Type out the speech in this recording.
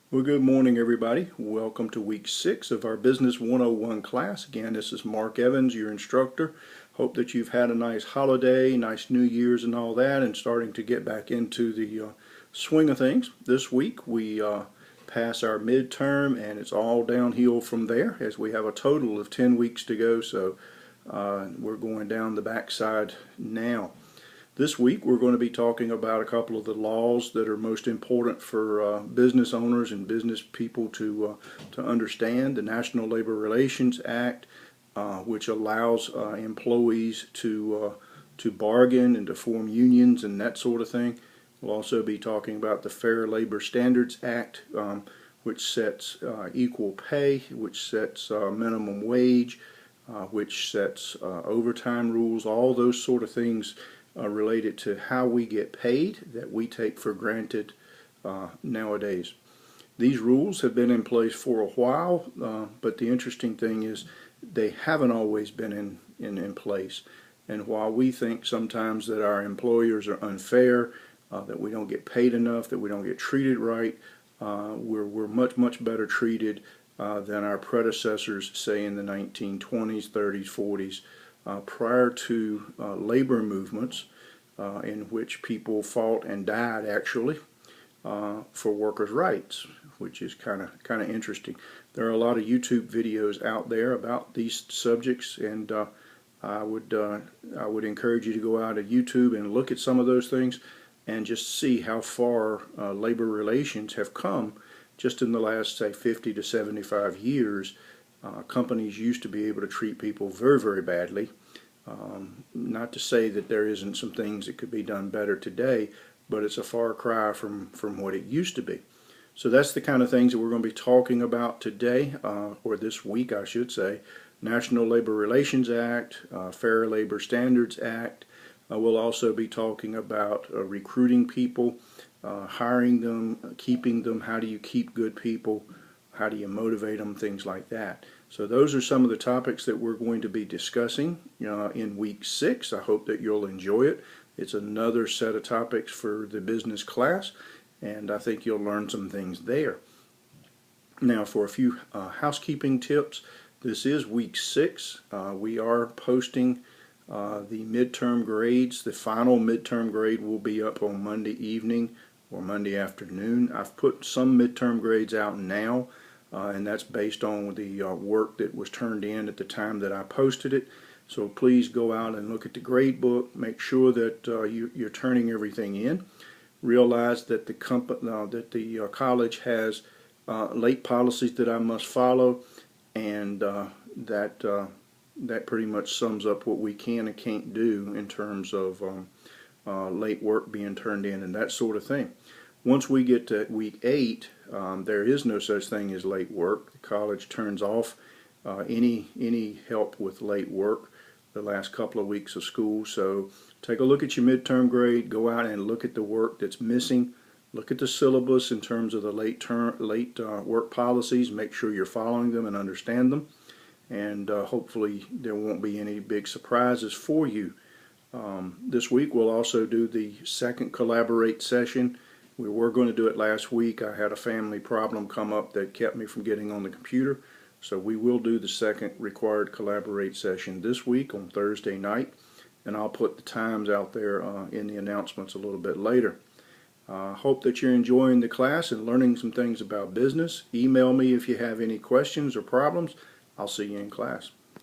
Well, good morning, everybody. Welcome to week 6 of our Business 101 class. Again, this is Mark Evans, your instructor. Hope that you've had a nice holiday, nice New Year's and all that, and starting to get back into the swing of things. This week we pass our midterm, and it's all downhill from there as we have a total of 10 weeks to go, so we're going down the backside now. This week we're going to be talking about a couple of the laws that are most important for business owners and business people to understand. The National Labor Relations Act, which allows employees to bargain and to form unions and that sort of thing. We'll also be talking about the Fair Labor Standards Act, which sets equal pay, which sets minimum wage, which sets overtime rules, all those sort of things related to how we get paid that we take for granted nowadays. These rules have been in place for a while, but the interesting thing is they haven't always been in place. And while we think sometimes that our employers are unfair, that we don't get paid enough, that we don't get treated right, we're much better treated than our predecessors, say in the 1920s, 30s, 40s, prior to labor movements in which people fought and died actually for workers' rights, which is kind of interesting. There are a lot of YouTube videos out there about these subjects, and I would encourage you to go out of YouTube and look at some of those things and just see how far labor relations have come just in the last, say, 50 to 75 years. Companies used to be able to treat people very badly. Not to say that there isn't some things that could be done better today, but it's a far cry from what it used to be. So that's the kind of things that we're going to be talking about today, or this week I should say. National Labor Relations Act, Fair Labor Standards Act. We'll also be talking about recruiting people, hiring them, keeping them. How do you keep good people? How do you motivate them? Things like that. So those are some of the topics that we're going to be discussing in week 6. I hope that you'll enjoy it. It's another set of topics for the business class, and I think you'll learn some things there. Now, for a few housekeeping tips, this is week 6. We are posting the midterm grades. The final midterm grade will be up on Monday evening or Monday afternoon. I've put some midterm grades out now, and that's based on the work that was turned in at the time that I posted it. So please go out and look at the grade book. Make sure that you're turning everything in. Realize that the college has late policies that I must follow, and that pretty much sums up what we can and can't do in terms of late work being turned in and that sort of thing. Once we get to week 8, there is no such thing as late work. The college turns off any help with late work the last couple of weeks of school. So take a look at your midterm grade. Go out and look at the work that's missing. Look at the syllabus in terms of the late work policies. Make sure you're following them and understand them. And hopefully there won't be any big surprises for you. This week we'll also do the second Collaborate session. We were going to do it last week. I had a family problem come up that kept me from getting on the computer. So we will do the second required Collaborate session this week on Thursday night. And I'll put the times out there in the announcements a little bit later. Hope that you're enjoying the class and learning some things about business. Email me if you have any questions or problems. I'll see you in class.